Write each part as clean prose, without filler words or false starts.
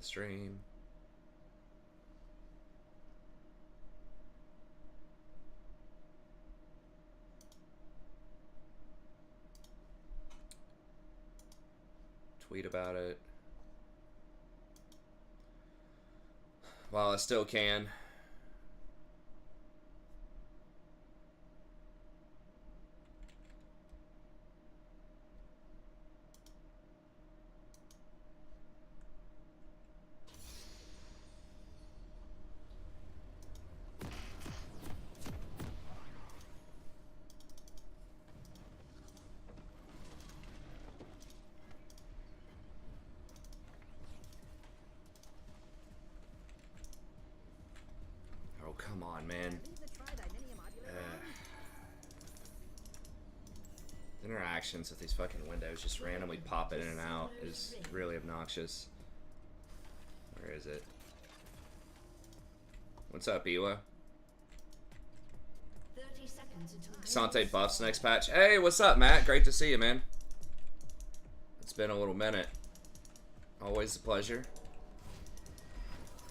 the stream. Tweet about it. While I still can. Come on, man. Interactions with these fucking windows just randomly popping in and out is really obnoxious. Where is it? What's up, Iwa? Sante buffs next patch. Hey, what's up, Matt? Great to see you, man. It's been a little minute. Always a pleasure.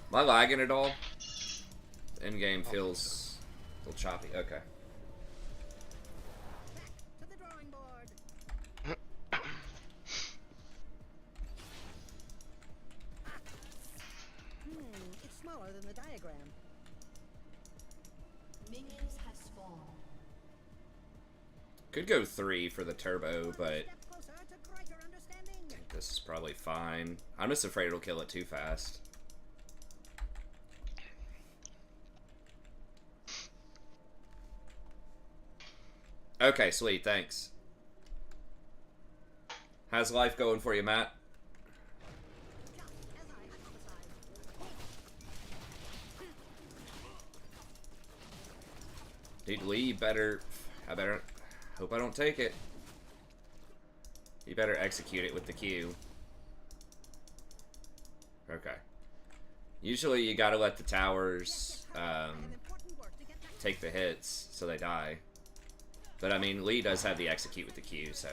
Am I lagging at all? In-game feels a little choppy. Okay. To the drawing board. It's smaller than the diagram. Minions have spawned. Could go 3 for the turbo, but I think this is probably fine. I'm just afraid it'll kill it too fast. Okay, sweet, thanks. How's life going for you, Matt? Dude, Lee, I hope I don't take it. You better execute it with the Q. Okay. Usually you gotta let the towers, take the hits so they die. But I mean, Lee does have the execute with the Q, so.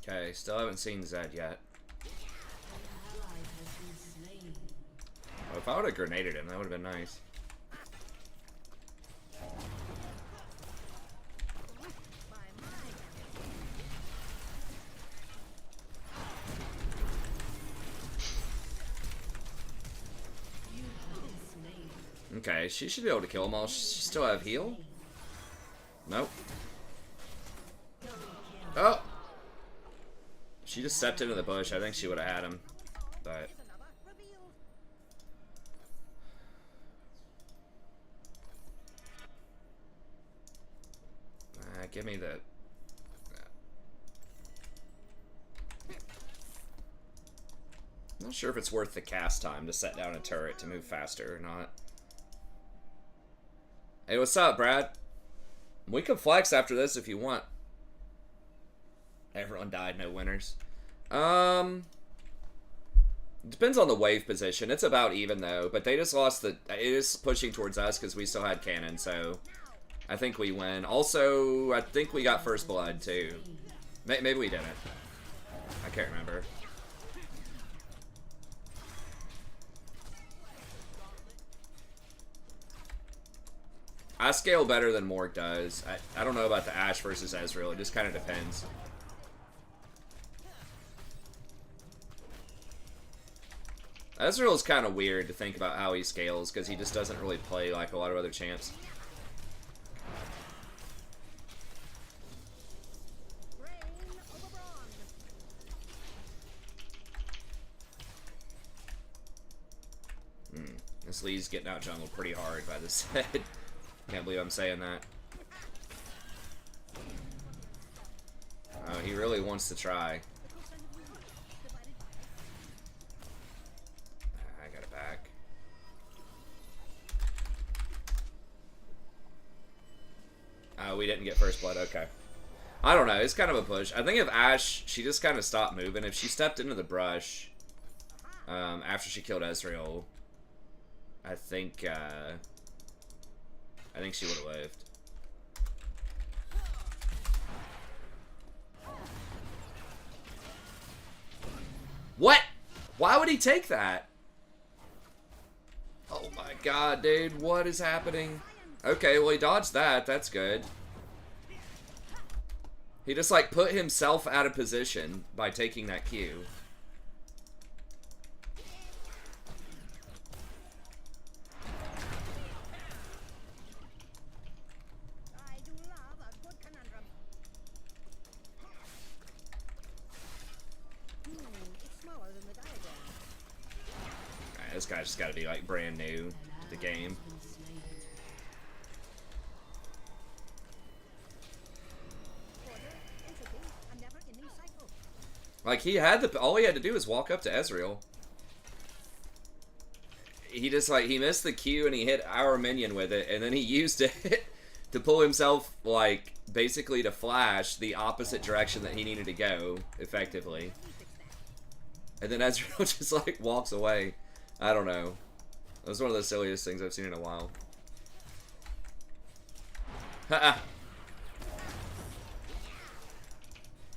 Okay, still haven't seen Zed yet. Oh, if I would have grenaded him, that would have been nice. Okay, she should be able to kill them all. She still have heal? Nope. Oh! She just stepped into the bush. I think she would have had him. But... give me the... I'm not sure if it's worth the cast time to set down a turret to move faster or not. Hey, what's up, Brad? We can flex after this if you want. Everyone died, no winners. Depends on the wave position. It's about even though, but they just lost the. It is pushing towards us because we still had cannon, so I think we win. Also, I think we got first blood too. Maybe we didn't. I can't remember. I scale better than Morg does. I don't know about the Ashe versus Ezreal. It just kind of depends. Ezreal's kind of weird to think about how he scales because he just doesn't really play like a lot of other champs. This Lee's getting out jungle pretty hard by this head. Can't believe I'm saying that. Oh, he really wants to try. I got it back. Oh, we didn't get first blood. Okay. I don't know. It's kind of a push. I think if Ashe, she just kind of stopped moving. If she stepped into the brush after she killed Ezreal, I think she would have lived. What? Why would he take that? Oh my god, dude. What is happening? Okay, well, he dodged that. That's good. He just, like, put himself out of position by taking that Q. This guy's just got to be like brand new to the game. Like he had the all he had to do was walk up to Ezreal. He just like he missed the Q and he hit our minion with it, and then he used it to pull himself like basically to flash the opposite direction that he needed to go effectively. And then Ezreal just like walks away. I don't know. That was one of the silliest things I've seen in a while.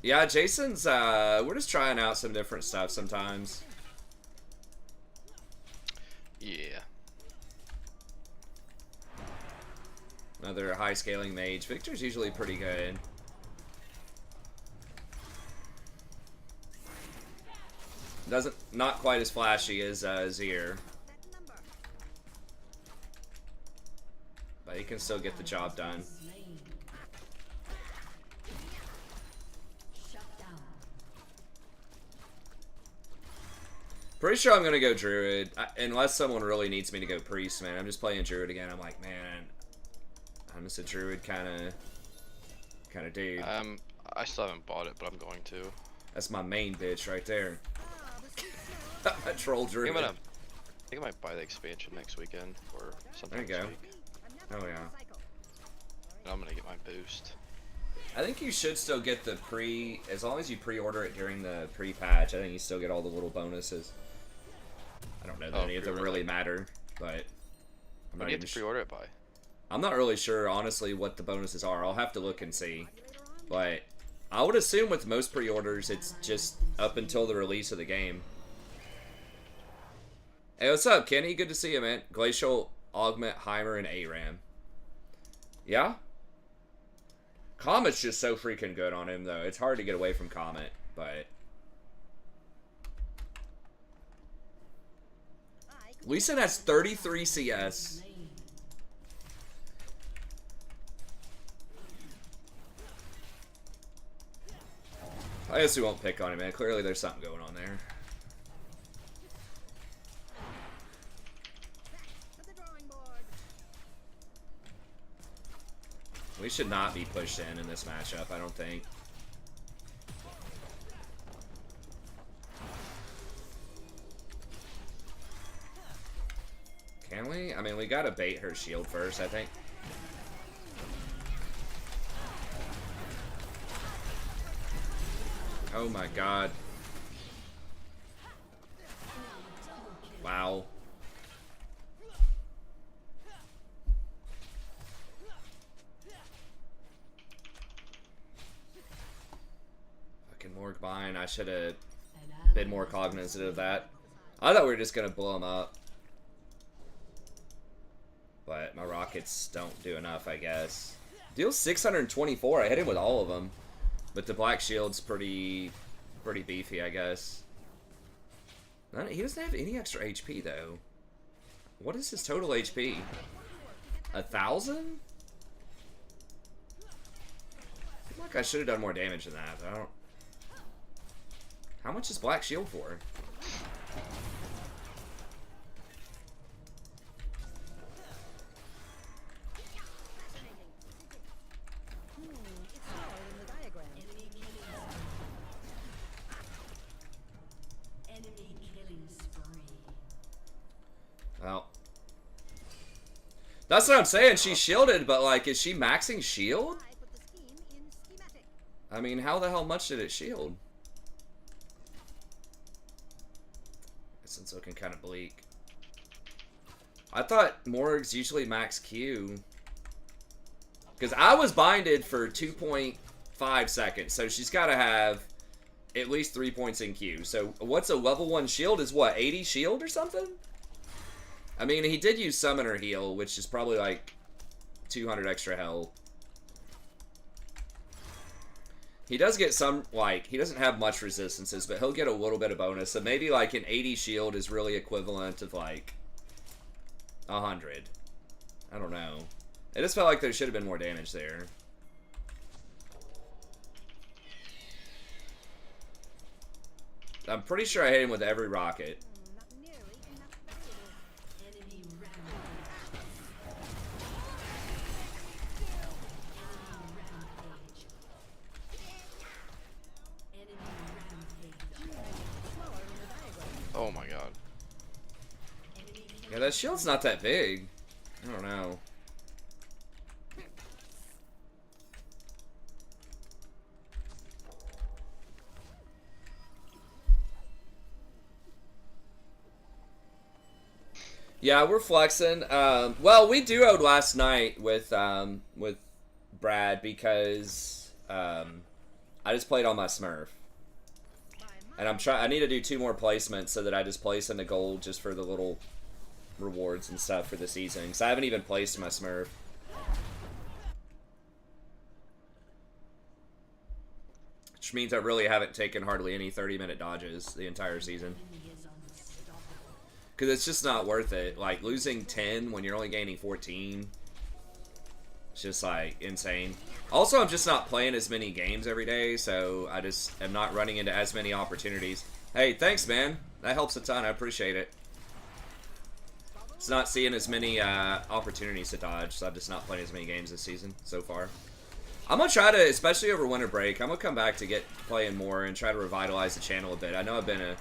Yeah, Jason's, we're just trying out some different stuff sometimes. Yeah. Another high scaling mage. Victor's usually pretty good. Not quite as flashy as Zyra. But he can still get the job done. Pretty sure I'm gonna go Druid, unless someone really needs me to go Priest, man. I'm just playing Druid again. I'm like, man, I'm just a Druid kind of dude. I still haven't bought it, but I'm going to. That's my main bitch right there. I troll Druid. I think I might buy the expansion next weekend or something. There you go. Week. Oh yeah. And I'm gonna get my boost. I think you should still get the as long as you pre-order it during the pre-patch, I think you still get all the little bonuses. I don't know that any of them really matter, but I'm What do you have to pre-order it by? I'm not really sure, honestly, what the bonuses are. I'll have to look and see. But I would assume with most pre-orders, it's just up until the release of the game. Hey, what's up, Kenny? Good to see you, man. Glacial, Augment, Heimer, and ARAM. Yeah? Comet's just so freaking good on him, though. It's hard to get away from Comet, but... Lee Sin has 33 CS. I guess we won't pick on him, man. Clearly there's something going on there. We should not be pushed in this matchup, I don't think. Can we? I mean, we gotta bait her shield first, I think. Oh my god. Wow. Fucking Morgbine. I should have been more cognizant of that. I thought we were just gonna blow him up. But my rockets don't do enough, I guess. Deals 624. I hit him with all of them. But the black shield's pretty beefy, I guess. He doesn't have any extra HP, though. What is his total HP? 1,000? I feel like I should have done more damage than that, but I don't... How much is black shield for? Well, that's what I'm saying. She's shielded, but like, is she maxing shield? I mean, how the hell much did it shield? This one's looking kind of bleak. I thought Morgs usually max Q. Because I was binded for 2.5 seconds, so she's got to have at least 3 points in Q. So what's a level 1 shield? Is what, 80 shield or something? I mean, he did use Summoner Heal, which is probably like 200 extra health. He does get some, like, he doesn't have much resistances, but he'll get a little bit of bonus. So maybe like an 80 shield is really equivalent of like 100. I don't know. It just felt like there should have been more damage there. I'm pretty sure I hit him with every rocket. Oh my god. Yeah, that shield's not that big. I don't know. Yeah, we're flexing. Well, we duoed last night with Brad because I just played on my Smurf. And I need to do 2 more placements so that I just place into gold just for the little rewards and stuff for the season. Because I haven't even placed my Smurf. Which means I really haven't taken hardly any 30-minute dodges the entire season. Because it's just not worth it. Like, losing 10 when you're only gaining 14. It's just, like, insane. Also, I'm just not playing as many games every day, so I just am not running into as many opportunities. Hey, thanks, man. That helps a ton. I appreciate it. It's not seeing as many opportunities to dodge, so I'm just not playing as many games this season so far. I'm going to try to, especially over winter break, I'm going to come back to get playing more and try to revitalize the channel a bit. I know I've been a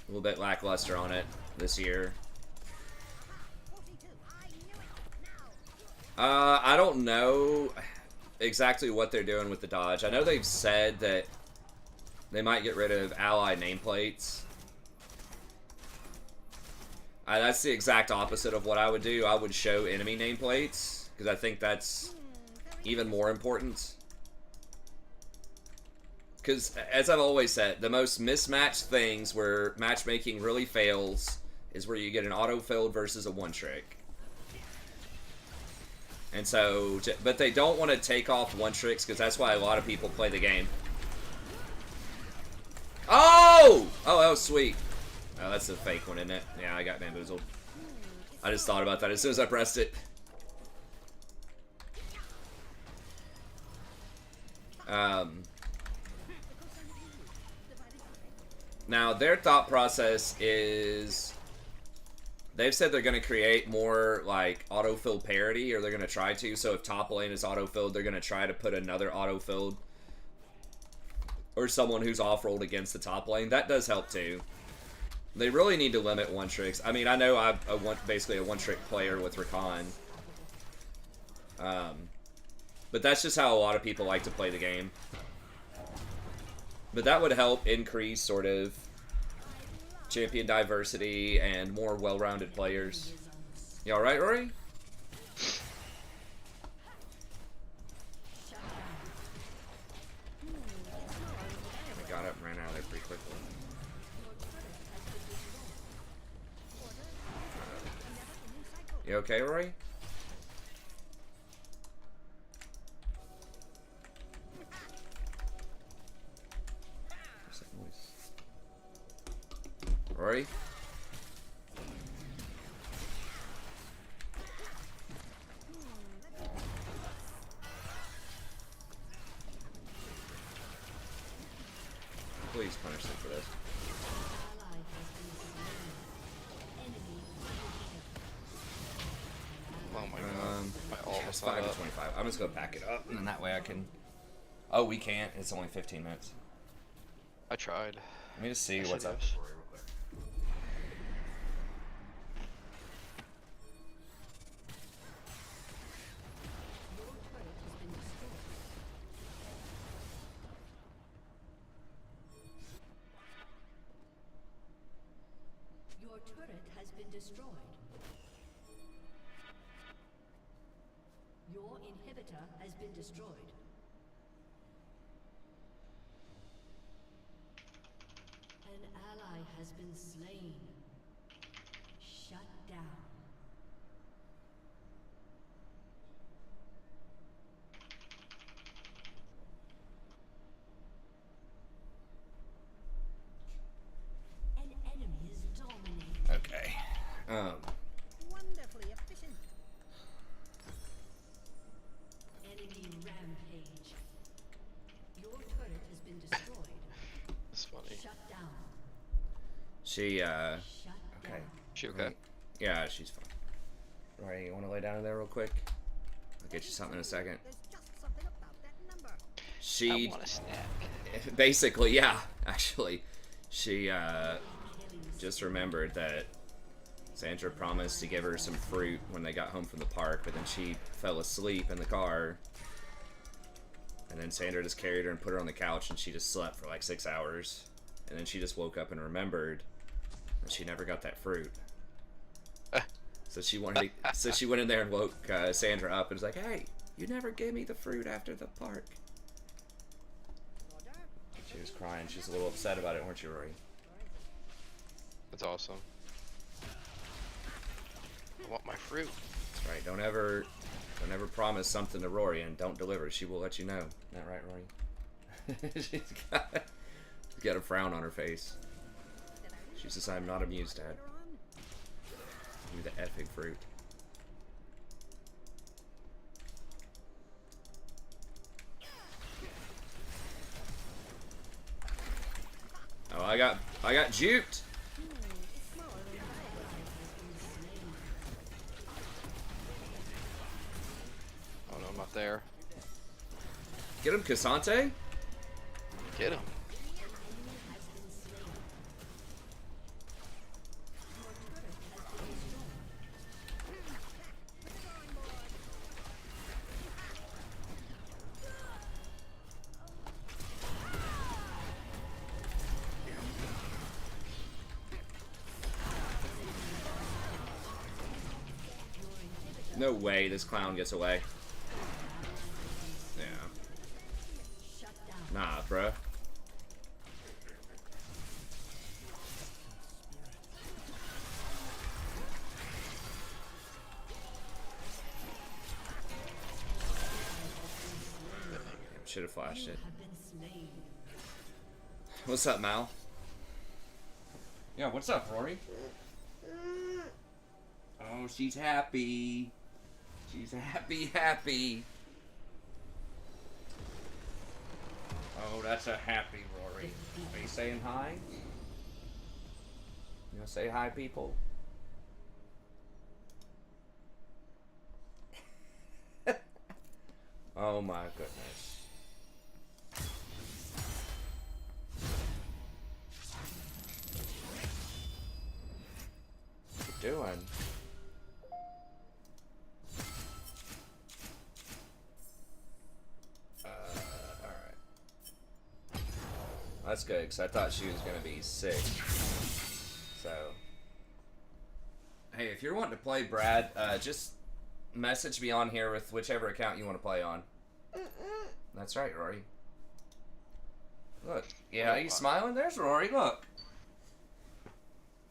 little bit lackluster on it this year. I don't know exactly what they're doing with the dodge. I know they've said that they might get rid of ally nameplates. That's the exact opposite of what I would do. I would show enemy nameplates, because I think that's even more important. Because, as I've always said, the most mismatched things where matchmaking really fails is where you get an auto-filled versus a one-trick. And so, but they don't want to take off one-tricks, because that's why a lot of people play the game. Oh! Oh, that was sweet. Oh, that's a fake one, isn't it? Yeah, I got bamboozled. I just thought about that as soon as I pressed it. Now, their thought process is they've said they're going to create more, like, autofill parity, or they're going to try to. So if top lane is autofilled, they're going to try to put another autofilled or someone who's off-rolled against the top lane. That does help, too. They really need to limit one-tricks. I mean, I know I'm basically a one-trick player with Rakan. But that's just how a lot of people like to play the game. But that would help increase sort of champion diversity and more well-rounded players. You alright, Rory? I got up and ran out of there pretty quickly. You okay, Rory? What's that noise? Rory? Please punish them for this. Oh my god. I almost It's 5 to 25. I'm just gonna back it up, and then that way I can. Oh, we can't. It's only 15 minutes. I tried. Let me just see I what's up. should've. Rory, real quick. Your turret has been destroyed. Your inhibitor has been destroyed. An ally has been slain. Shut down. An enemy is dominating. Okay. Wonderfully efficient. Enemy rampage. Your turret has been destroyed. It's funny. Shut down. She, Shut okay. down. She okay? Yeah, she's fine. Rory, you want to lay down in there real quick? I'll get you something in a second. There's just something about that number. She, I want a snack. basically, yeah, actually, she, just remembered that Sandra promised to give her some fruit when they got home from the park, but then she fell asleep in the car. And then Sandra just carried her and put her on the couch, and she just slept for like 6 hours. And then she just woke up and remembered that she never got that fruit. So she wanted to, so she went in there and woke Sandra up and was like, "Hey, you never gave me the fruit after the park." Order. She was crying. She was a little upset about it, weren't you, Rory? That's awesome. I want my fruit. That's right. Don't ever promise something to Rory and don't deliver. She will let you know. Isn't that right, Rory? she's got a frown on her face. She says, "I'm not amused, Dad. Later on. Give me the effing fruit." Oh, I got juked. It's smaller than the diagram. Oh no, I'm not there. Get him, Cassante. Get him. No way this clown gets away. Yeah. Nah, bruh. Should have flashed it. What's up, Mal? Yeah, what's up, Rory? Oh, she's happy. She's happy. Oh, that's a happy Rory. Are you saying hi? You gonna say hi, people? Oh my goodness. What you doing? That's good, because I thought she was going to be sick. So, hey, if you're wanting to play, Brad, just message me on here with whichever account you want to play on. That's right, Rory. Look. Yeah, you smiling? There's Rory, look.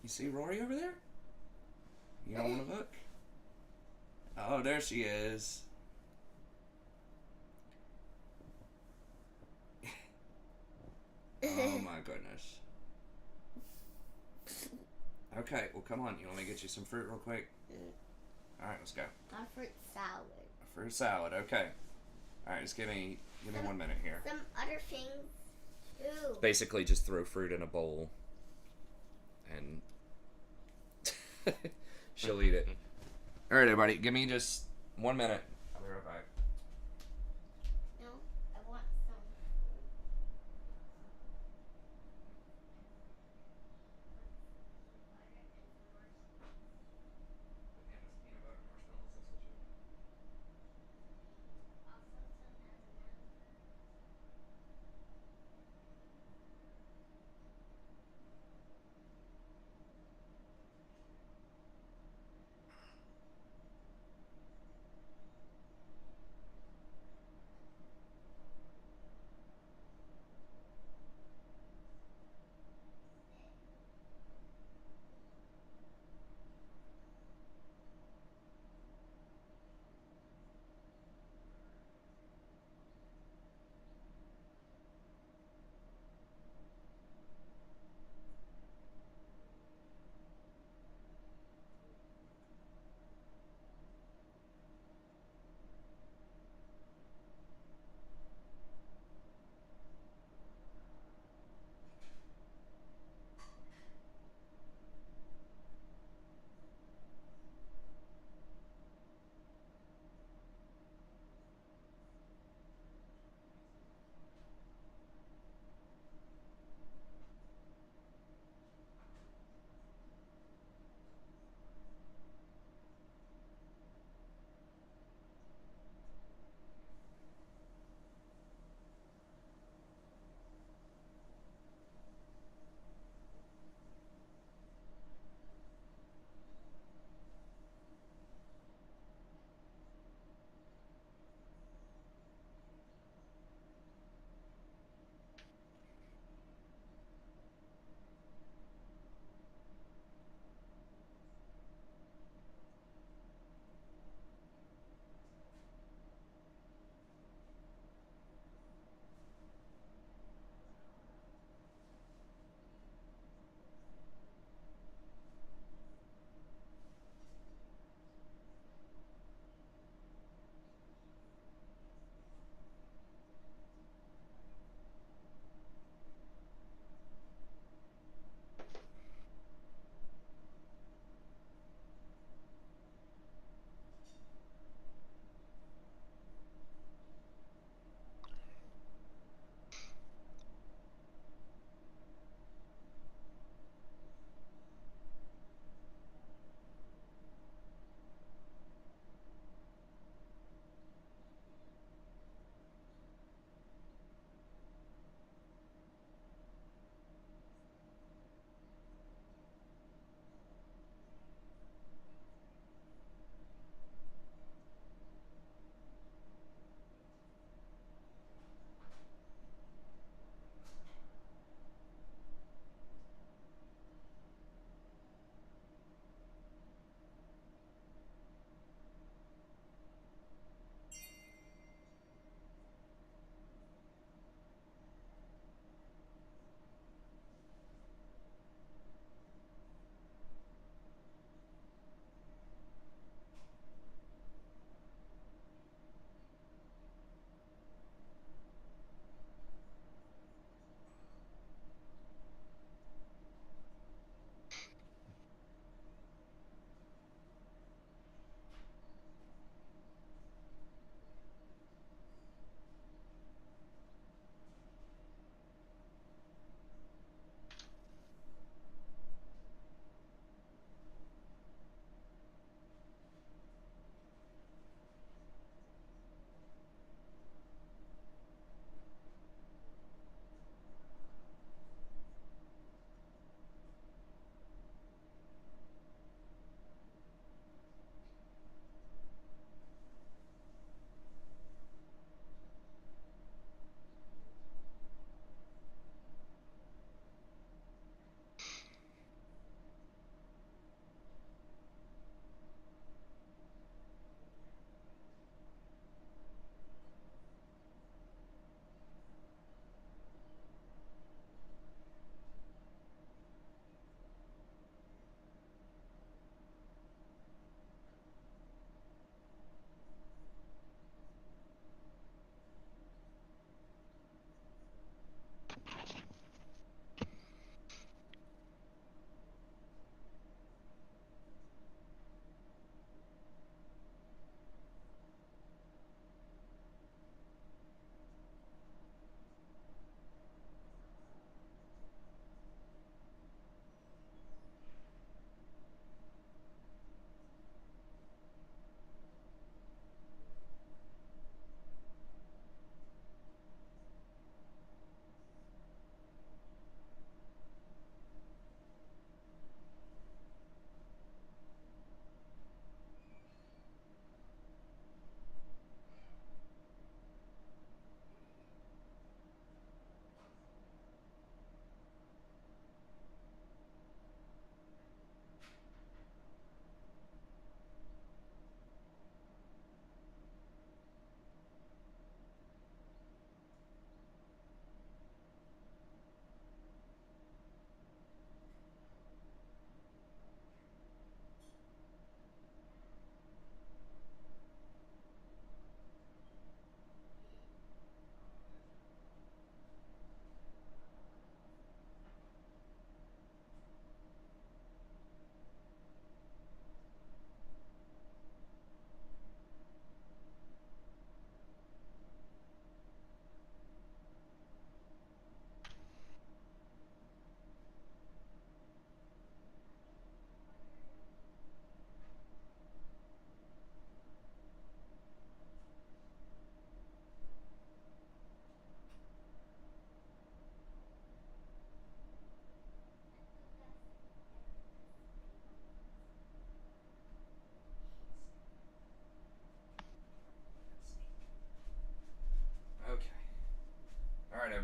You see Rory over there? You don't want to look? Oh, there she is. Oh my goodness. Okay, well come on. You want me to get you some fruit real quick? Alright, let's go. A fruit salad. A fruit salad, okay. Alright, just give me 1 minute here. Some other things too. Basically just throw fruit in a bowl and she'll eat it. Alright everybody, give me just 1 minute. I'll be right back. No, I want some.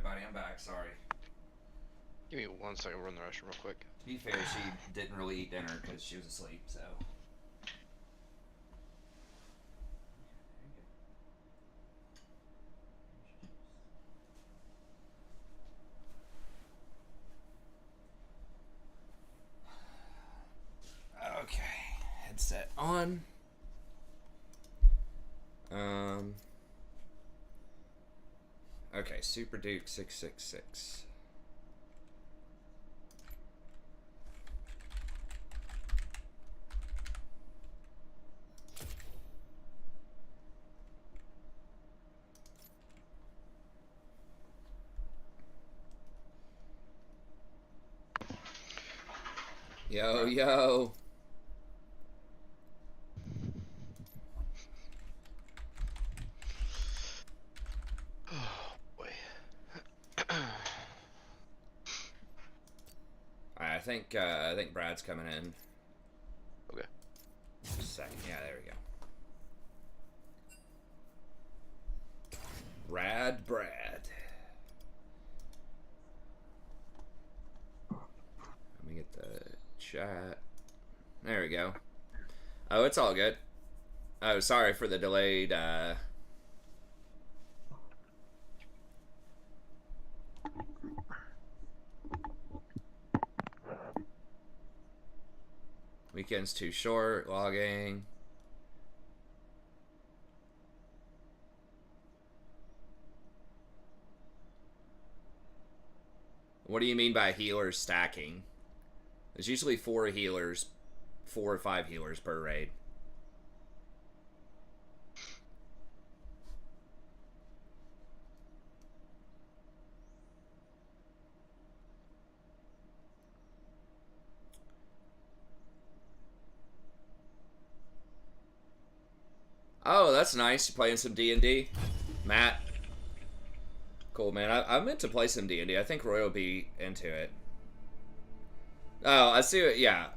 everybody. I'm back. Sorry. Give me 1 second, run the restroom real quick. To be fair, she didn't really eat dinner because she was asleep, so. Okay, headset on. Okay, Super Duke 666. Yo, yo. Oh boy. I think Brad's coming in. Okay. Just a second. Yeah, there we go. Brad. Let me get the chat. There we go. Oh, it's all good. Oh, sorry for the delayed, Weekend's too short, logging. What do you mean by healers stacking? There's usually 4 healers, 4 or 5 healers per raid. Oh, that's nice. You playing some D&D? Matt? Cool, man. I meant to play some D&D. I think Roy will be into it. Oh, I see it. Yeah.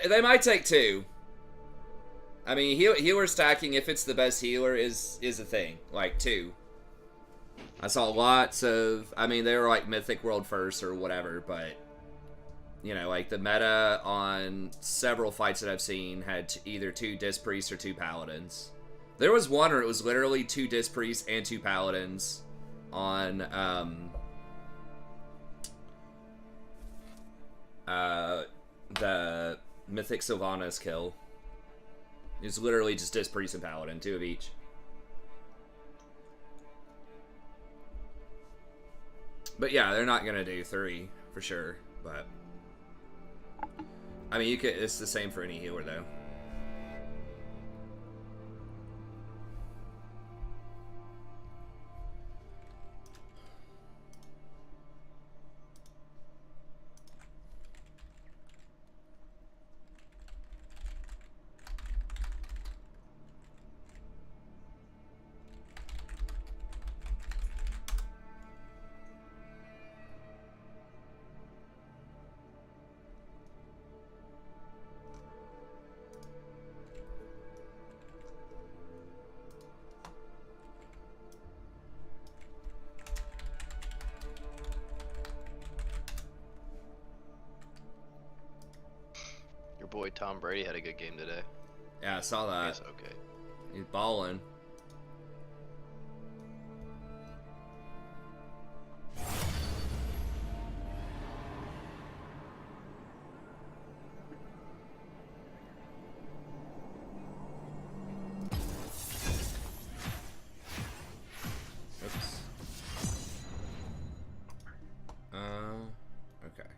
They might take 2. I mean, healer stacking, if it's the best healer, is a thing. Like, 2. I saw lots of... I mean, they were like Mythic World first or whatever, but... You know, like the meta on several fights that I've seen had either 2 Disc Priests or 2 Paladins. There was one where it was literally 2 Disc Priests and 2 Paladins on the Mythic Sylvanas kill. It's literally just Disc Priest and Paladin, 2 of each. But yeah, they're not gonna do 3 for sure, but I mean, you could. It's the same for any healer, though. Your boy Tom Brady had a good game today. Yeah, I saw that. He's okay. He's balling. Oops. Okay.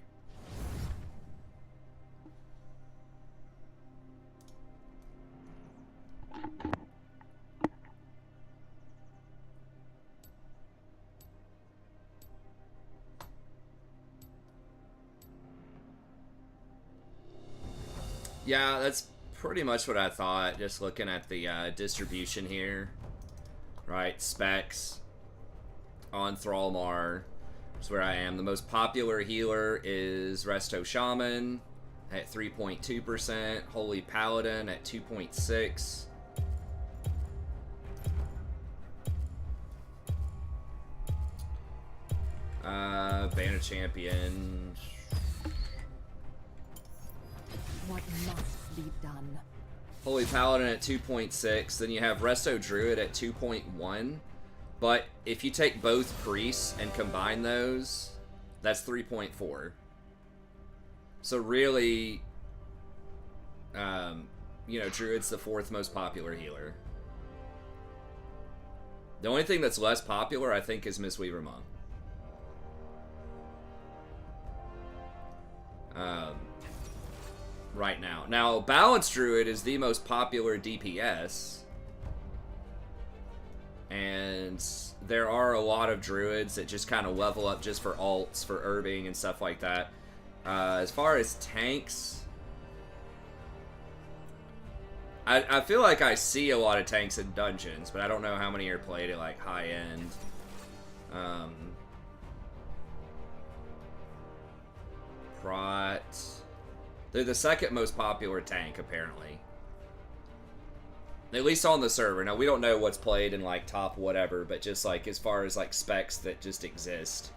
Yeah, that's pretty much what I thought, just looking at the distribution here. Right, specs on Thrallmar is where I am. The most popular healer is Resto Shaman at 3.2%, Holy Paladin at 2.6%, Ban a champion. What must be done? Holy Paladin at 2.6. Then you have Resto Druid at 2.1. But if you take both priests and combine those, that's 3.4. So really, you know, Druid's the 4th most popular healer. The only thing that's less popular, I think, is Mistweaver Monk. Right now. Now, Balanced Druid is the most popular DPS. And there are a lot of Druids that just kind of level up just for alts, for herbing, and stuff like that. As far as tanks, I feel like I see a lot of tanks in dungeons, but I don't know how many are played at, like, high end. Prot. They're the 2nd most popular tank, apparently. At least on the server. Now, we don't know what's played in, like, top whatever, but just, like, as far as, like, specs that just exist.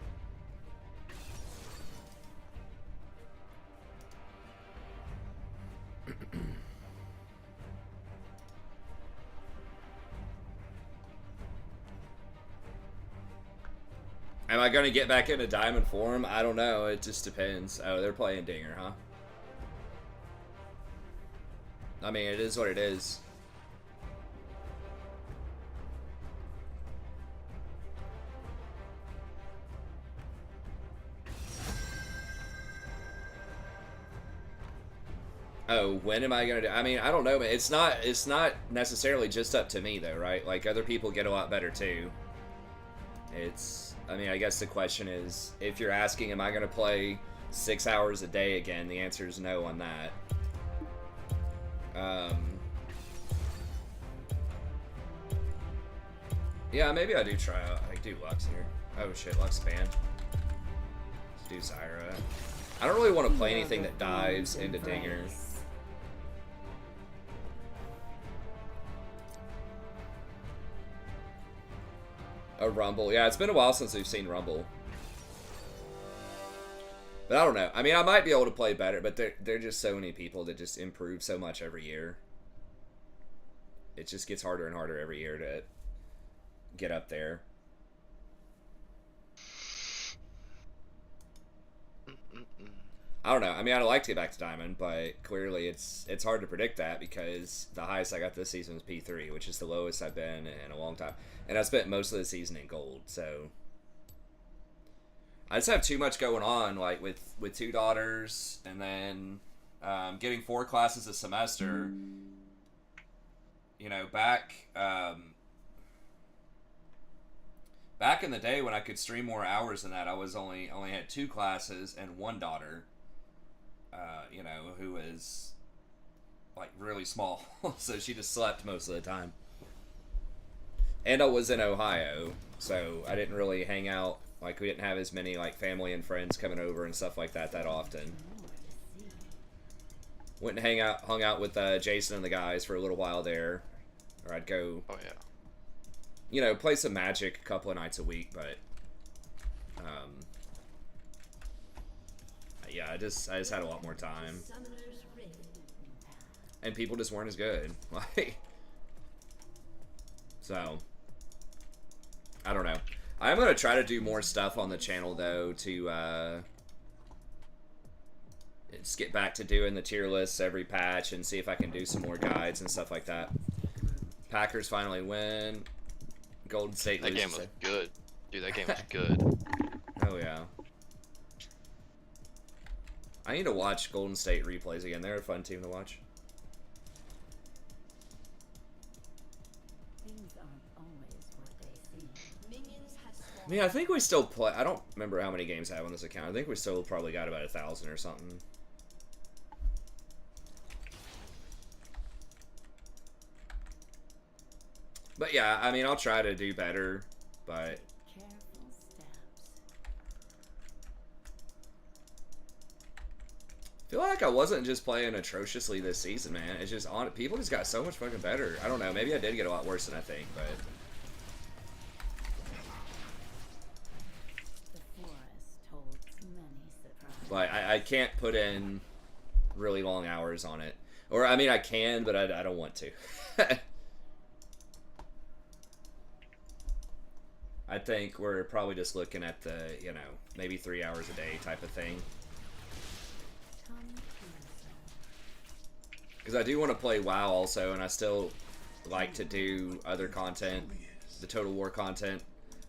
Am I going to get back into Diamond form? I don't know. It just depends. Oh, they're playing Dinger, huh? I mean, it is what it is. Oh, when am I gonna do? I mean, I don't know, man. It's not necessarily just up to me though, right? Like, other people get a lot better too. I mean, I guess the question is, if you're asking, am I gonna play 6 hours a day again? The answer is no on that. Yeah, maybe I do try out. I do Lux here. Oh shit, Lux banned. Let's do Zyra. I don't really want to play anything that dives into Dinger. A Rumble. Yeah, it's been a while since we've seen Rumble. But I don't know. I mean, I might be able to play better, but there are just so many people that just improve so much every year. It just gets harder and harder every year to get up there. I don't know. I mean, I'd like to get back to Diamond, but clearly it's hard to predict that because the highest I got this season was P3, which is the lowest I've been in a long time. And I spent most of the season in Gold, so I just have too much going on, like with 2 daughters, and then getting 4 classes a semester. You know, back in the day when I could stream more hours than that, I was only had 2 classes and 1 daughter. You know, who was like really small, so she just slept most of the time. And I was in Ohio, so I didn't really hang out. Like, we didn't have as many like family and friends coming over and stuff like that often. Went and hung out with Jason and the guys for a little while there, or I'd go. Oh yeah. You know, play some Magic a couple of nights a week, but yeah, I just had a lot more time, and people just weren't as good. Like, so I don't know. I'm gonna try to do more stuff on the channel though to just get back to doing the tier lists every patch and see if I can do some more guides and stuff like that. Packers finally win. Golden State loses. That game was good. Dude, that game was good. Oh yeah. I need to watch Golden State replays again. They're a fun team to watch. Things aren't always what they seem. I mean, I think we still play. I don't remember how many games I have on this account. I think we still probably got about 1,000 or something. But yeah, I mean, I'll try to do better, but Careful steps. I feel like I wasn't just playing atrociously this season, man. It's just people just got so much fucking better. I don't know. Maybe I did get a lot worse than I think, but Before Like, I can't put in really long hours on it. Or, I mean, I can, but I don't want to. I think we're probably just looking at the, you know, maybe 3 hours a day type of thing. Because I do want to play WoW also, and I still like to do other content, the Total War content.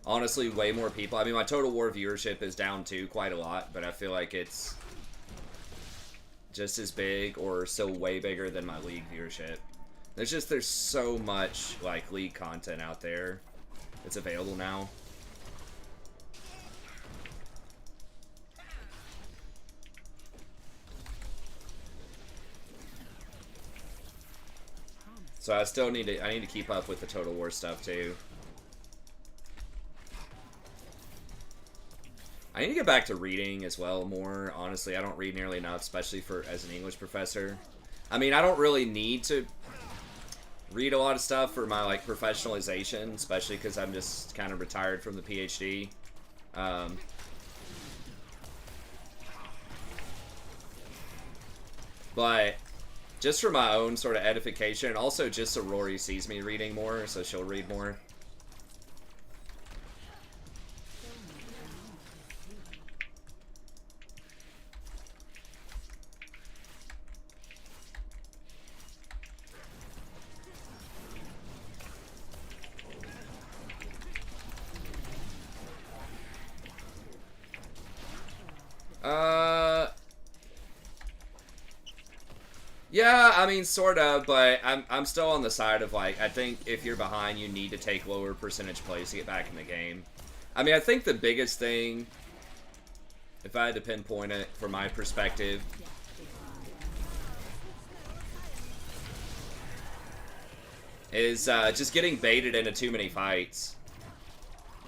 Honestly, way more people. I mean, my Total War viewership is down too quite a lot, but I feel like it's just as big or still way bigger than my League viewership. There's so much, like, League content out there that's available now. So I still need to keep up with the Total War stuff too. I need to get back to reading as well more. Honestly, I don't read nearly enough, especially as an English professor. I mean, I don't really need to read a lot of stuff for my, like, professionalization, especially because I'm just kind of retired from the PhD. But just for my own sort of edification, and also just so Rory sees me reading more, so she'll read more. Yeah, I mean, sort of, but I'm still on the side of, like, I think if you're behind, you need to take lower percentage plays to get back in the game. I mean, I think the biggest thing, if I had to pinpoint it from my perspective, is just getting baited into too many fights.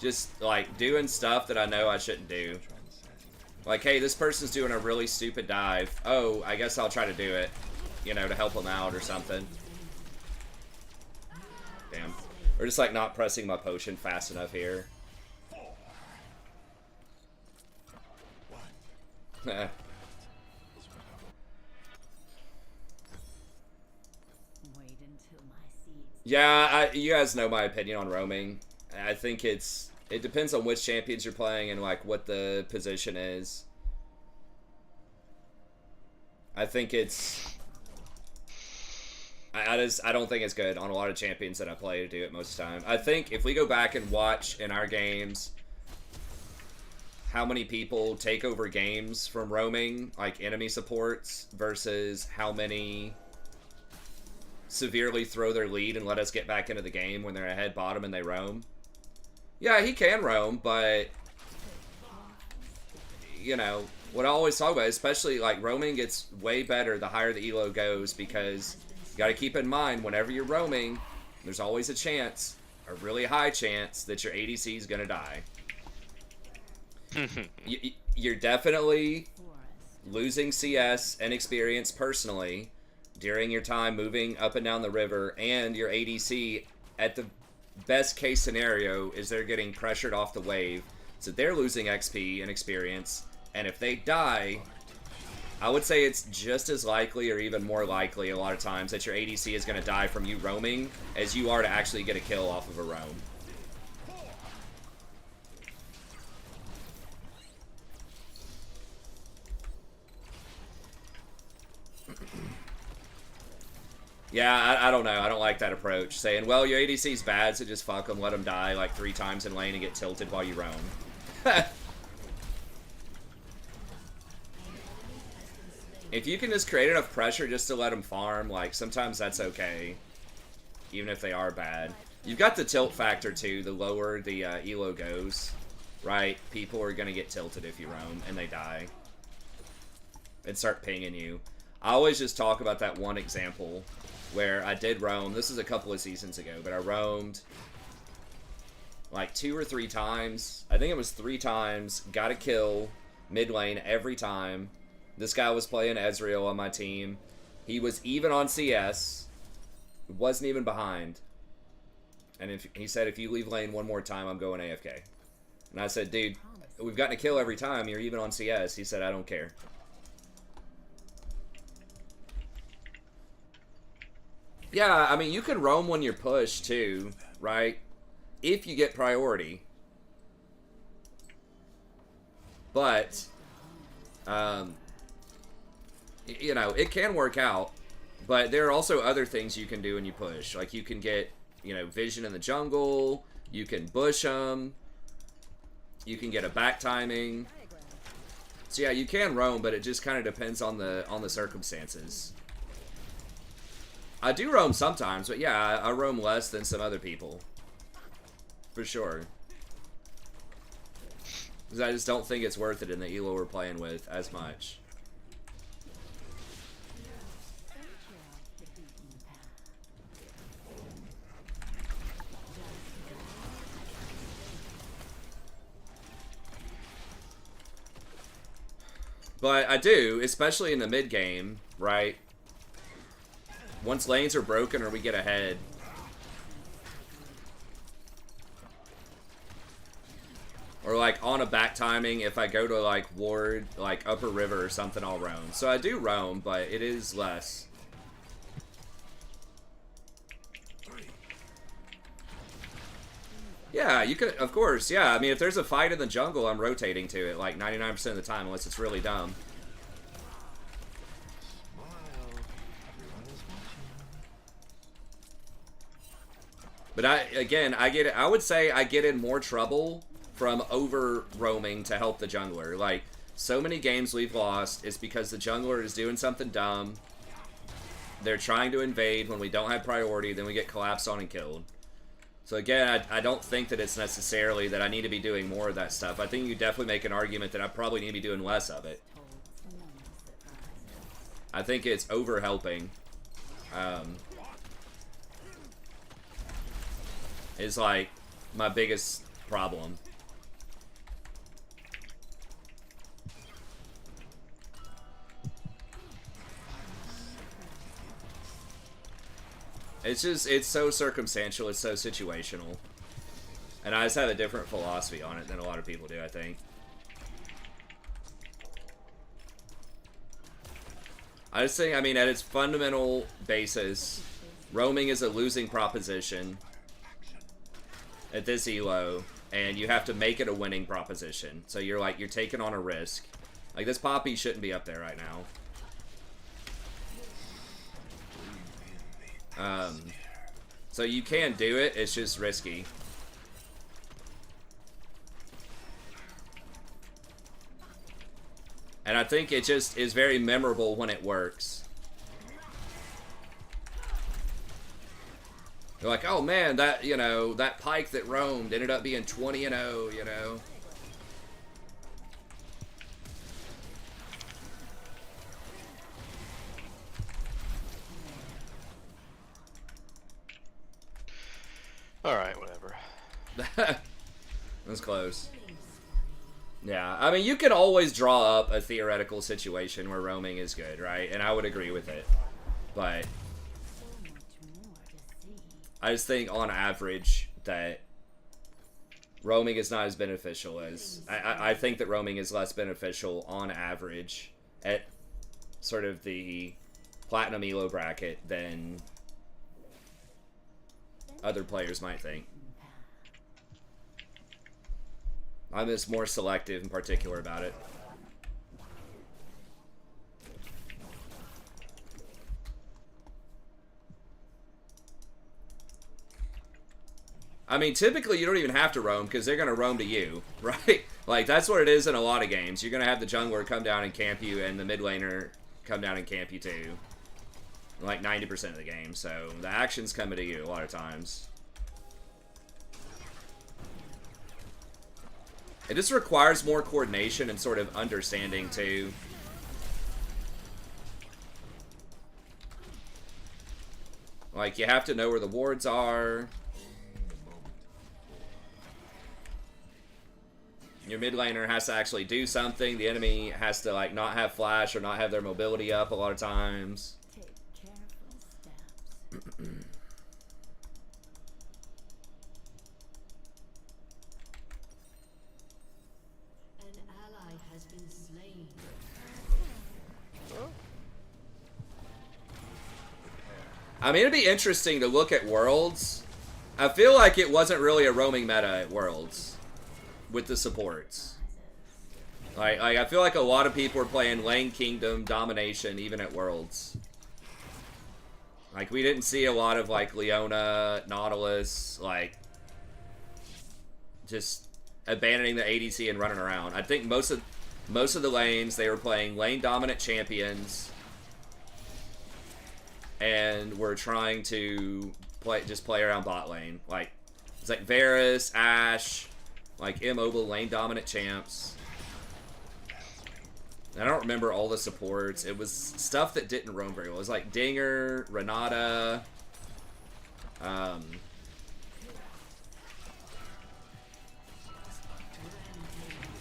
Just, like, doing stuff that I know I shouldn't do. Like, hey, this person's doing a really stupid dive. Oh, I guess I'll try to do it. You know, to help them out or something. Damn. Or just, like, not pressing my potion fast enough here. Yeah, you guys know my opinion on roaming. I think it depends on which champions you're playing and, like, what the position is. I think it's... I don't think it's good on a lot of champions that I play to do it most of the time. I think if we go back and watch in our games how many people take over games from roaming, like enemy supports, versus how many severely throw their lead and let us get back into the game when they're ahead bottom and they roam. Yeah, he can roam, but, you know, what I always talk about, especially, like, roaming gets way better the higher the elo goes, because you got to keep in mind, whenever you're roaming, there's always a chance, a really high chance, that your ADC is going to die. You're definitely losing CS and experience personally during your time moving up and down the river, and your ADC, at the best case scenario, is they're getting pressured off the wave, so they're losing XP and experience, and if they die, I would say it's just as likely or even more likely a lot of times that your ADC is going to die from you roaming as you are to actually get a kill off of a roam. Yeah, I don't know. I don't like that approach. Saying, well, your ADC's bad, so just fuck them, let them die like 3 times in lane and get tilted while you roam. If you can just create enough pressure just to let them farm, like, sometimes that's okay. Even if they are bad. You've got the tilt factor, too. The lower the elo goes, right? People are going to get tilted if you roam, and they die. And start pinging you. I always just talk about that one example where I did roam. This is a couple of seasons ago, but I roamed like 2 or 3 times. I think it was 3 times. Got a kill mid lane every time. This guy was playing Ezreal on my team. He was even on CS. Wasn't even behind. And he said, if you leave lane one more time, I'm going AFK. And I said, dude, we've gotten a kill every time. You're even on CS. He said, I don't care. Yeah, I mean, you can roam when you're pushed, too, right? If you get priority. But, you know, it can work out. But there are also other things you can do when you push. Like, you can get, you know, vision in the jungle. You can bush them. You can get a back timing. So, yeah, you can roam, but it just kind of depends on the circumstances. I do roam sometimes, but yeah, I roam less than some other people. For sure. Because I just don't think it's worth it in the elo we're playing with as much. But I do, especially in the mid game, right? Once lanes are broken or we get ahead. Or like on a back timing, if I go to like ward, like upper river or something, I'll roam. So I do roam, but it is less. Yeah, you could, of course, yeah. I mean, if there's a fight in the jungle, I'm rotating to it like 99% of the time, unless it's really dumb. But I would say I get in more trouble from over roaming to help the jungler. Like, so many games we've lost is because the jungler is doing something dumb. They're trying to invade when we don't have priority, then we get collapsed on and killed. So again, I don't think that it's necessarily that I need to be doing more of that stuff. I think you definitely make an argument that I probably need to be doing less of it. I think it's over helping. Is like my biggest problem. It's just, it's so circumstantial, it's so situational. And I just have a different philosophy on it than a lot of people do, I think. I just think, I mean, at its fundamental basis, roaming is a losing proposition at this elo, and you have to make it a winning proposition. So you're like, you're taking on a risk. Like, this Poppy shouldn't be up there right now. So you can do it, it's just risky. And I think it just is very memorable when it works. You're like, oh man, that, you know, that Pyke that roamed ended up being 20-0, you know. Alright, whatever. That was close. Yeah, I mean, you can always draw up a theoretical situation where roaming is good, right? And I would agree with it. But I just think on average that roaming is not as beneficial as... I think that roaming is less beneficial on average at sort of the platinum elo bracket than other players might think. I'm just more selective and particular about it. I mean, typically you don't even have to roam because they're going to roam to you, right? Like, that's what it is in a lot of games. You're going to have the jungler come down and camp you and the mid laner come down and camp you too. Like 90% of the game, so the action's coming to you a lot of times. It just requires more coordination and sort of understanding too. Like, you have to know where the wards are. Your mid laner has to actually do something. The enemy has to, like, not have flash or not have their mobility up a lot of times. Take careful steps. I mean, it'd be interesting to look at Worlds. I feel like it wasn't really a roaming meta at Worlds with the supports. Like I feel like a lot of people were playing Lane Kingdom, Domination, even at Worlds. Like, we didn't see a lot of, like, Leona, Nautilus, like, just abandoning the ADC and running around. I think most of the lanes, they were playing lane-dominant champions, and were trying to play around bot lane. Like, it's like Varus, Ashe, like, immobile lane-dominant champs. I don't remember all the supports. It was stuff that didn't roam very well. It was like Dinger, Renata.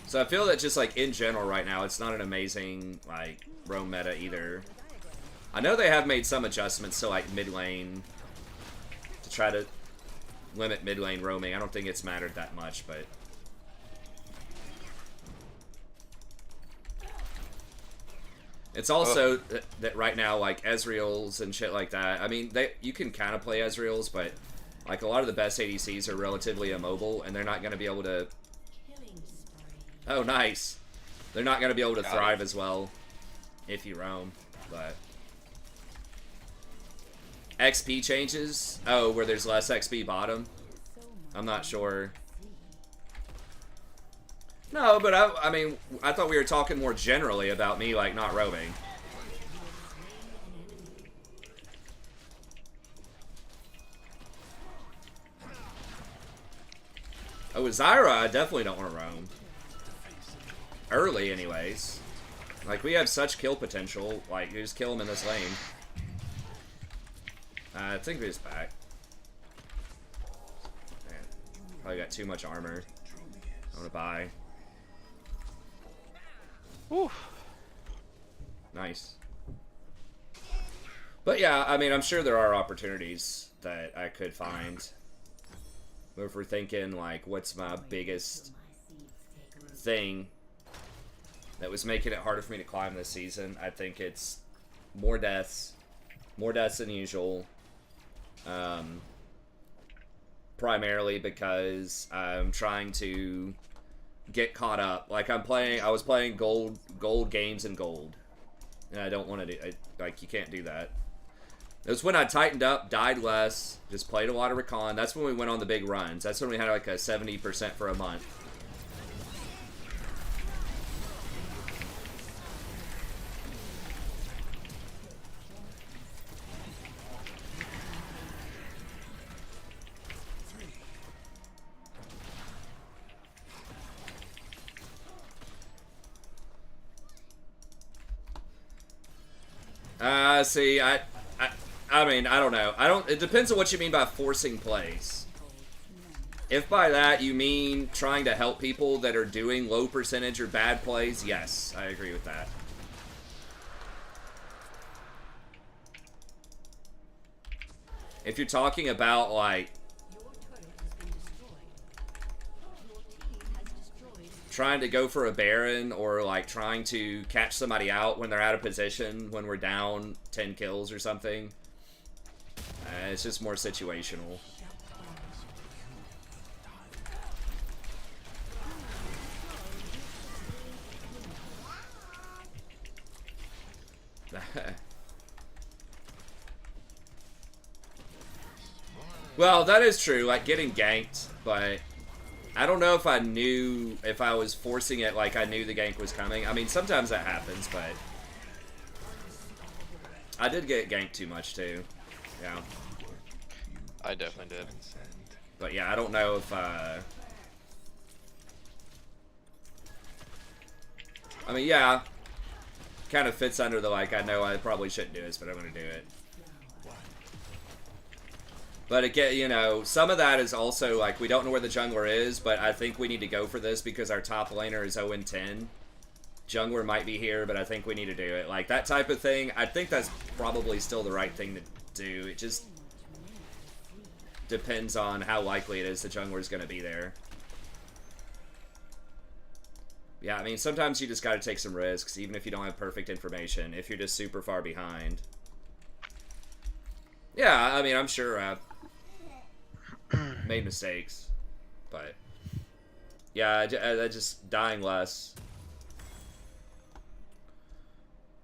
So I feel that just like in general right now, it's not an amazing like roam meta either. I know they have made some adjustments to like mid lane to try to limit mid lane roaming. I don't think it's mattered that much, but. It's also that right now, like, Ezreals and shit like that, I mean, you can kind of play Ezreals, but, like, a lot of the best ADCs are relatively immobile, and they're not going to be able to... Oh, nice. They're not going to be able to thrive as well if you roam, but... XP changes? Oh, where there's less XP bottom? I'm not sure. No, but I mean, I thought we were talking more generally about me, like, not roaming. Oh, with Zyra, I definitely don't want to roam. Early, anyways. Like, we have such kill potential. Like, you just kill him in this lane. I think he's back. Man, probably got too much armor. I want to buy. Whew. Nice. But yeah, I mean, I'm sure there are opportunities that I could find. But if we're thinking, like, what's my biggest thing that was making it harder for me to climb this season, I think it's more deaths than usual. Primarily because I'm trying to get caught up. Like, I was playing gold games in gold, and I don't want to do. Like, you can't do that. It was when I tightened up, died less, just played a lot of Rakan. That's when we went on the big runs. That's when we had like a 70% for a month. See, I mean, I don't know. It depends on what you mean by forcing plays. If by that you mean trying to help people that are doing low percentage or bad plays, yes, I agree with that. If you're talking about, like, trying to go for a Baron or, like, trying to catch somebody out when they're out of position, when we're down 10 kills or something, it's just more situational. Well, that is true, like, getting ganked, but I don't know if I knew, if I was forcing it like I knew the gank was coming. I mean, sometimes that happens, but I did get ganked too much, too. Yeah. I definitely did. But yeah, I don't know if, I mean, yeah, kind of fits under the, like, I know I probably shouldn't do this, but I'm going to do it. But again, you know, some of that is also, like, we don't know where the jungler is, but I think we need to go for this because our top laner is 0-10. Jungler might be here, but I think we need to do it. Like, that type of thing, I think that's probably still the right thing to do. It just depends on how likely it is the jungler is going to be there. Yeah, I mean, sometimes you just got to take some risks, even if you don't have perfect information, if you're just super far behind. Yeah, I mean, I'm sure I've made mistakes, but yeah, I just dying less.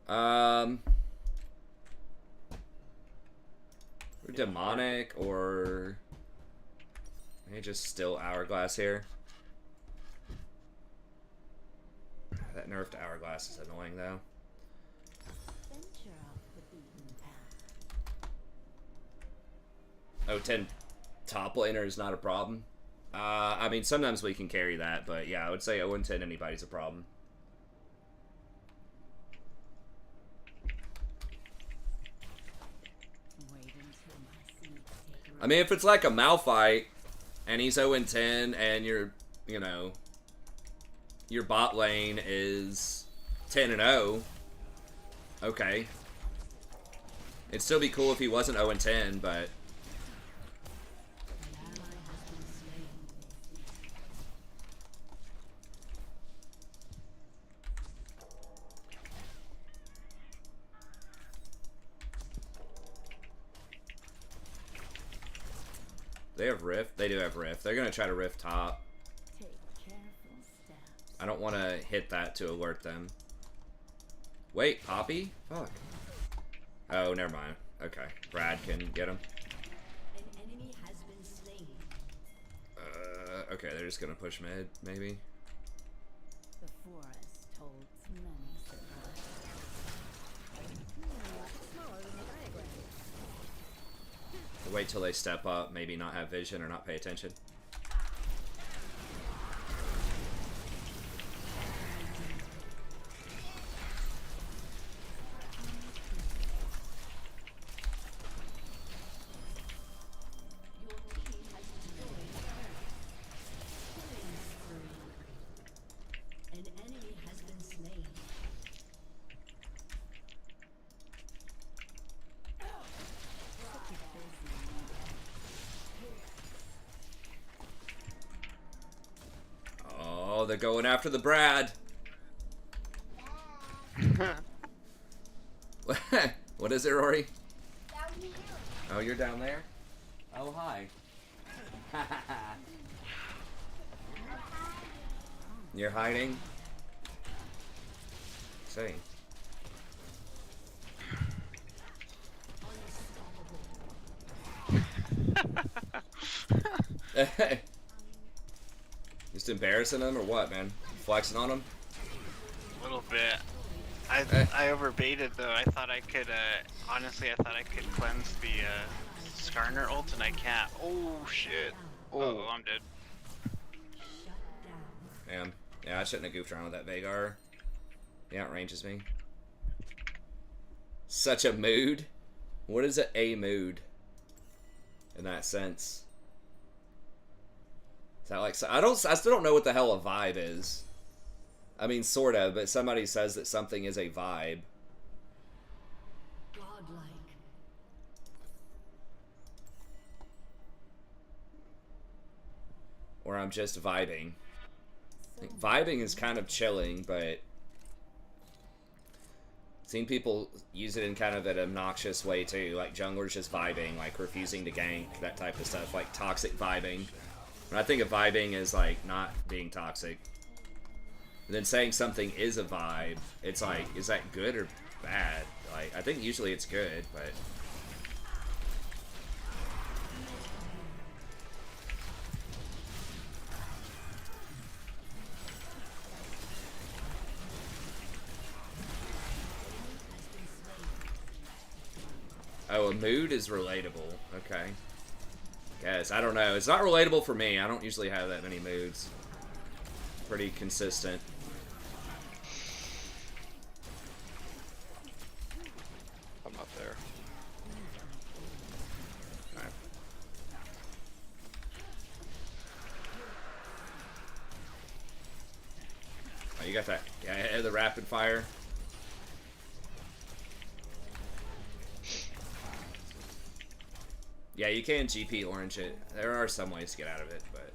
We're demonic or maybe just still hourglass here. That nerfed hourglass is annoying though. Venture off the beaten path. Oh, 10 top laner is not a problem. I mean, sometimes we can carry that, but yeah, I would say 0 and 10 anybody's a problem. Wait until my seeds take root. I mean, if it's like a Malphite and he's 0 and 10 and you're, you know, your bot lane is 10 and 0, okay. It'd still be cool if he wasn't 0 and 10, but they have Rift. They do have Rift. They're gonna try to Rift top. Take careful steps. I don't want to hit that to alert them. Wait, Poppy? Fuck. Oh, never mind. Okay, Brad can get him. An enemy has been slain. Okay, they're just gonna push mid, maybe. The forest holds many surprises. Smaller than the diagram. Wait till they step up, maybe not have vision or not pay attention. Your team has destroyed a turret. Killing spree. An enemy has been slain. Oh, they're going after the Brad. What is it, Rory? Down here. Oh, you're down there? Oh, hi. You're hiding? Say. Just embarrassing them or what, man? Flexing on them? A little bit. I overbaited though. I thought I could, honestly, I thought I could cleanse the Skarner ult and I can't. Oh shit. Oh, I'm dead. Damn. Yeah, I shouldn't have goofed around with that Veigar. He outranges me. Such a mood? What is a mood? In that sense. Is that like, I still don't know what the hell a vibe is. I mean, sort of, but somebody says that something is a vibe. Godlike. Or I'm just vibing. Like, vibing is kind of chilling, but seen people use it in kind of an obnoxious way too, like junglers just vibing, like refusing to gank, that type of stuff, like toxic vibing. When I think of vibing as like not being toxic. And then saying something is a vibe, it's like, is that good or bad? Like, I think usually it's good, but oh, a mood is relatable. Okay. Guess, I don't know. It's not relatable for me. I don't usually have that many moods. Pretty consistent. I'm not there. Alright. Oh, you got that. Yeah, the rapid fire. Yeah, you can GP orange it. There are some ways to get out of it, but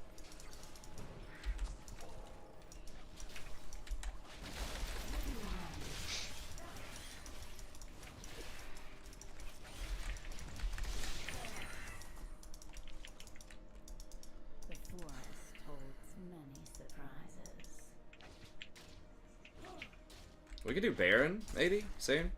could do Baron, maybe, soon.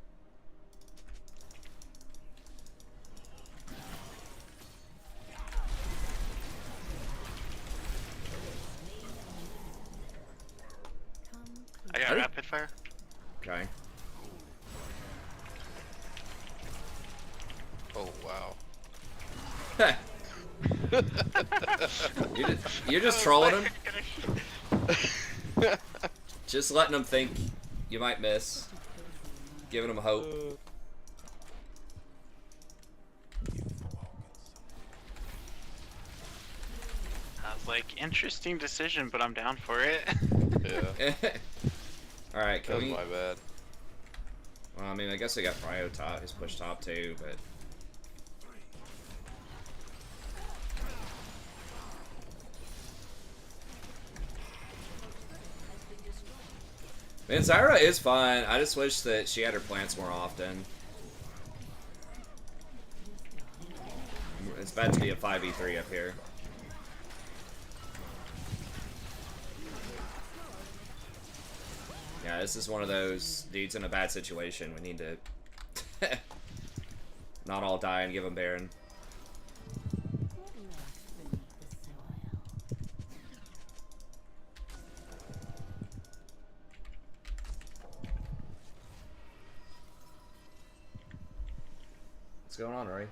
I got rapid fire. Okay. Oh wow. You're just trolling him. Just letting them think you might miss. Giving them hope. I was like, interesting decision, but I'm down for it. Yeah. Alright, can That was we... my bad. Well, I mean, I guess we got Prio top. He's pushed top too, but... Man, Zyra is fun. I just wish that she had her plants more often. It's about to be a 5v3 up here. Yeah, this is one of those dudes in a bad situation. We need to not all die and give him Baron. What's going on, Rory?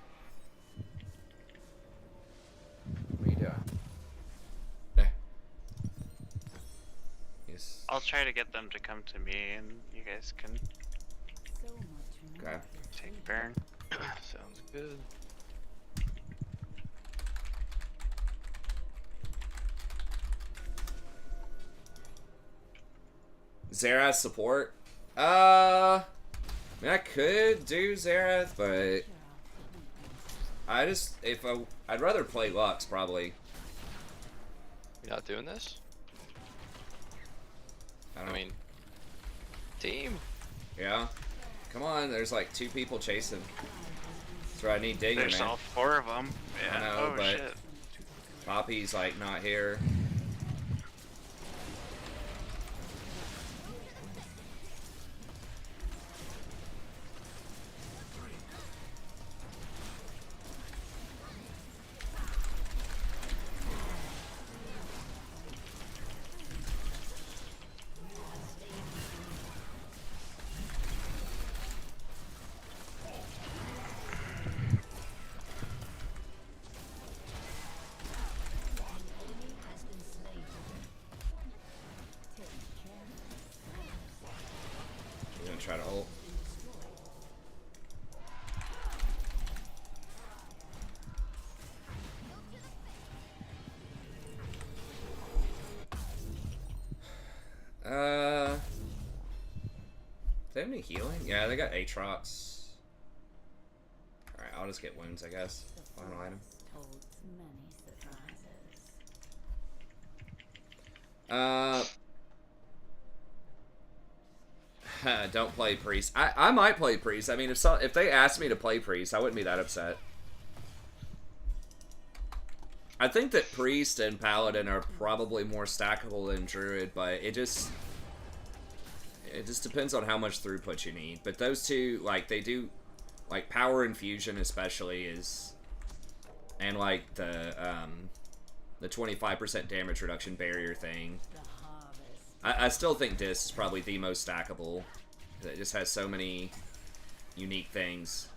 What are you doing? There. Yes. I'll try to get them to come to me, and you guys can So much more Okay. take Baron. Sounds good. Zyra support? I mean, I could do Zyra, but I just I'd rather play Lux probably. You're not doing this? I don't I know. mean, team. Yeah. Come on, there's like 2 people chasing. That's where I need Dinger, There's man. all 4 of them. Yeah. I know, oh but- shit. Poppy's like not here. We're gonna try to ult. They have any healing? Yeah, they got Aatrox. Alright, I'll just get wounds, I guess. Final item. told many surprises. Don't play Priest. I might play Priest. I mean, if they asked me to play Priest, I wouldn't be that upset. I think that Priest and Paladin are probably more stackable than Druid, but it just depends on how much throughput you need. But those two, like, they do, like, Power Infusion especially is, and like the 25% damage reduction barrier thing. The harvest. I still think Dis is probably the most stackable. It just has so many unique things.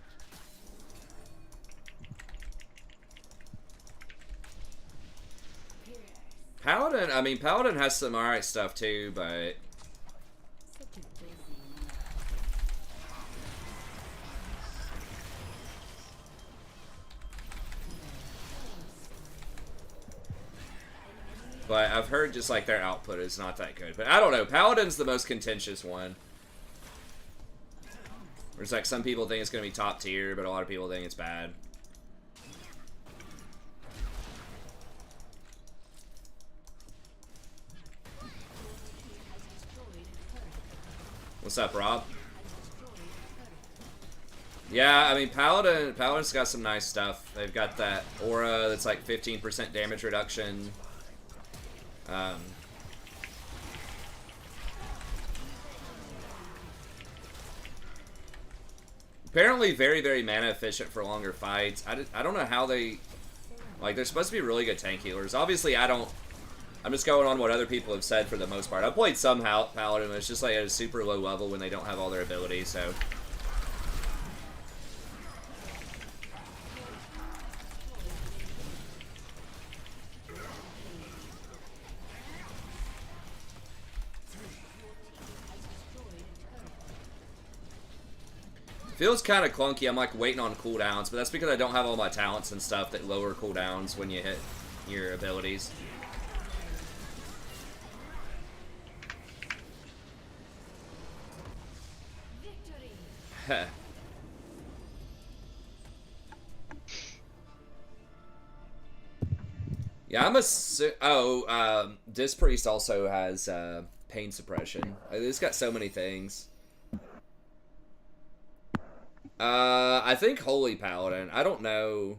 Paladin, I mean, Paladin has some alright stuff too, but Such a busy man. I've heard just like their output is not that good. But I don't know, Paladin's the most contentious one. There's like some people think it's gonna be top tier, but a lot of people think it's bad. What's up, Rob? Yeah, I mean, Paladin's got some nice stuff. They've got that aura that's like 15% damage reduction. Apparently very, very mana efficient for longer fights. I don't know how they... Like, they're supposed to be really good tank healers. Obviously, I don't... I'm just going on what other people have said for the most part. I've played some Paladin, but it's just like at a super low level when they don't have all their abilities, so... Feels kind of clunky. I'm like waiting on cooldowns, but that's because I don't have all my talents and stuff that lower cooldowns when you hit your abilities. Heh. Yeah, I'm a... Disc Priest also has pain suppression. It's got so many things. I think Holy Paladin. I don't know.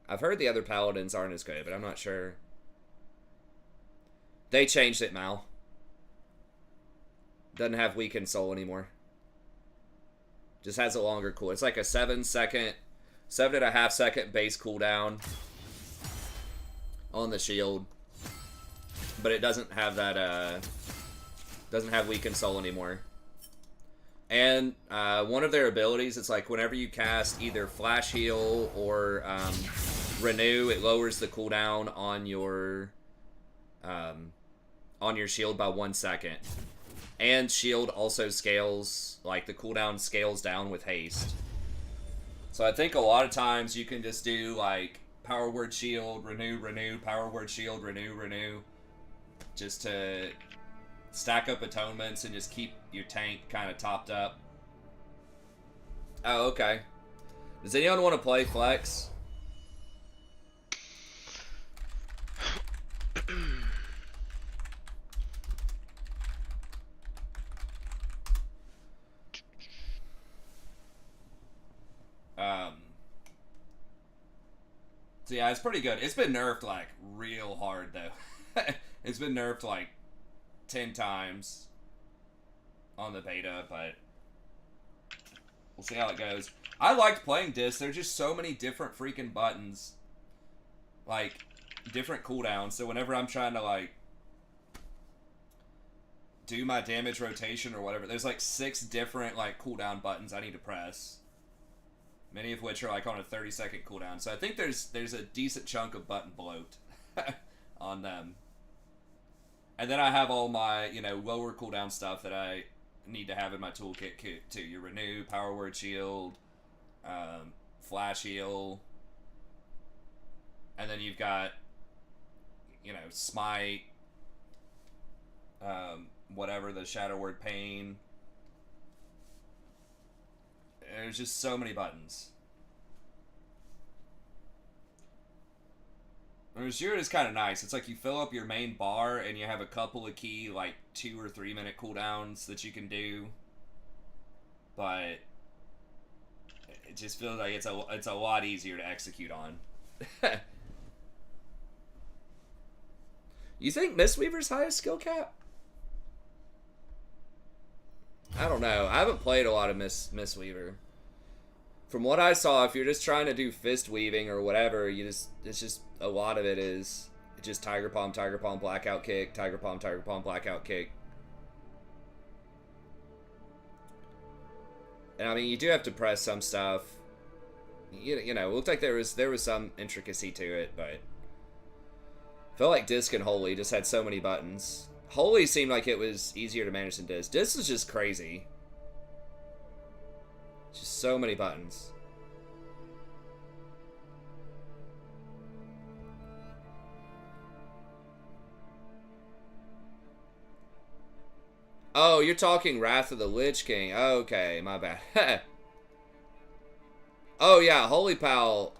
I've heard the other Paladins aren't as good, but I'm not sure. They changed it, Mal. Doesn't have Weakened Soul anymore. Just has a longer cool. It's like a 7.5 second base cooldown on the shield. But it doesn't have that, doesn't have Weakened Soul anymore. And one of their abilities, it's like whenever you cast either Flash Heal or Renew, it lowers the cooldown on your shield by 1 second. And shield also scales, like the cooldown scales down with haste. So I think a lot of times you can just do like Power Word Shield, Renew, Renew, Power Word Shield, Renew, Renew. Just to stack up atonements and just keep your tank kind of topped up. Oh, okay. Does anyone want to play Flex? So yeah, it's pretty good. It's been nerfed like real hard though. It's been nerfed like 10 times on the beta, but we'll see how it goes. I liked playing Disc. There's just so many different freaking buttons, like different cooldowns. So whenever I'm trying to like do my damage rotation or whatever, there's like 6 different like cooldown buttons I need to press. Many of which are like on a 30-second cooldown. So I think there's a decent chunk of button bloat on them. And then I have all my, you know, lower cooldown stuff that I need to have in my toolkit too. Your Renew, Power Word Shield, Flash Heal. And then you've got, you know, Smite, whatever, the Shadow Word Pain. There's just so many buttons. Zyra is kind of nice. It's like you fill up your main bar and you have a couple of key, like 2 or 3 minute cooldowns that you can do. But it just feels like it's a lot easier to execute on. You think Mistweaver's highest skill cap? I don't know. I haven't played a lot of Mistweaver. From what I saw, if you're just trying to do fist weaving or whatever, it's just a lot of it is just Tiger Palm, Blackout Kick, Tiger Palm, Blackout Kick. And I mean, you do have to press some stuff. You know, it looked like there was some intricacy to it, but I felt like Disc and Holy just had so many buttons. Holy seemed like it was easier to manage than Disc. Disc is just crazy. Just so many buttons. Oh, you're talking Wrath of the Lich King. Okay, my bad. Oh yeah, Holy Pal,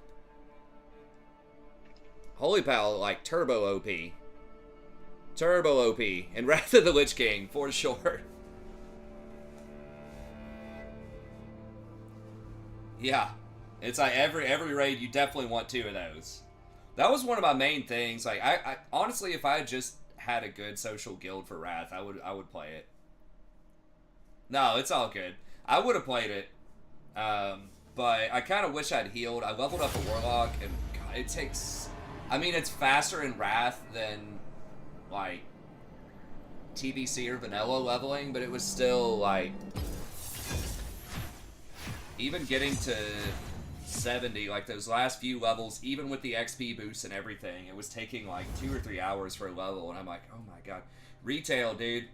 like Turbo OP. Turbo OP. And Wrath of the Lich King, for sure. Yeah. It's like every raid, you definitely want 2 of those. That was one of my main things. Like, I honestly, if I had just had a good social guild for Wrath, I would play it. No, it's all good. I would have played it. But I kind of wish I'd healed. I leveled up a Warlock, and God, it takes... I mean, it's faster in Wrath than, like, TBC or vanilla leveling, but it was still, like... Even getting to 70, like, those last few levels, even with the XP boost and everything, it was taking, like, 2 or 3 hours for a level, and I'm like, oh my god. Retail, dude.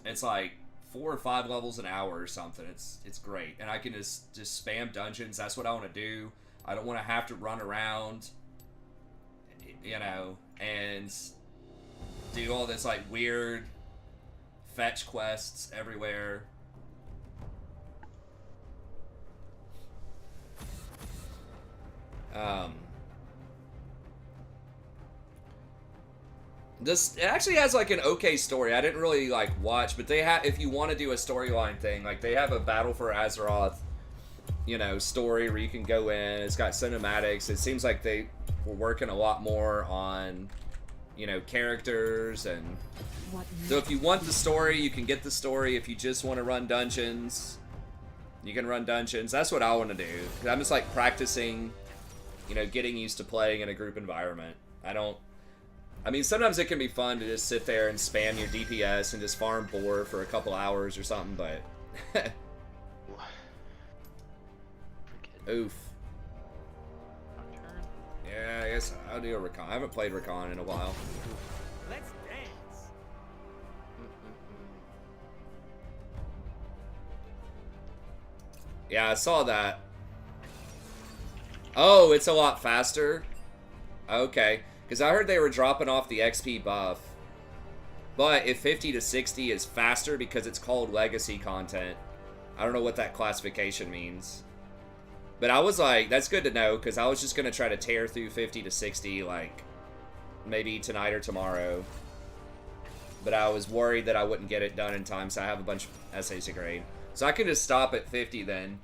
It's like 4 or 5 levels an hour or something. It's great, and I can just spam dungeons. That's what I want to do. I don't want to have to run around, you know, and do all this like weird fetch quests everywhere. This it actually has like an okay story. I didn't really like watch, but they have, if you want to do a storyline thing, like they have a Battle for Azeroth, you know, story where you can go in. It's got cinematics. It seems like they were working a lot more on, you know, characters, and so if you want the story, you can get the story. If you just want to run dungeons, you can run dungeons. That's what I want to do. 'Cause I'm just like practicing, you know, getting used to playing in a group environment. I mean, sometimes it can be fun to just sit there and spam your DPS and just farm boar for a couple hours or something, but... Oof. Yeah, I guess I'll do a Rakan. I haven't played Rakan in a while. Let's dance. Yeah, I saw that. Oh, it's a lot faster? Okay. Because I heard they were dropping off the XP buff. But if 50 to 60 is faster because it's called legacy content, I don't know what that classification means. But I was like, that's good to know, because I was just going to try to tear through 50 to 60, like, maybe tonight or tomorrow. But I was worried that I wouldn't get it done in time, so I have a bunch of essays to grade. So I can just stop at 50 then.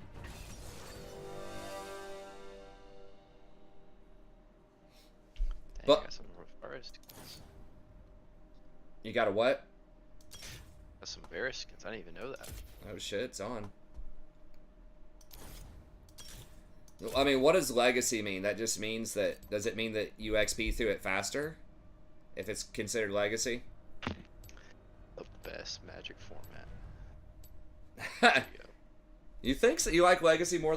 But got some Varus skins. You got a what? Got some Varus skins. I didn't even know that. Oh shit, it's on. I mean, what does legacy mean? That just means that... Does it mean that you XP through it faster? If it's considered legacy? The best Magic format. You think so? You like legacy more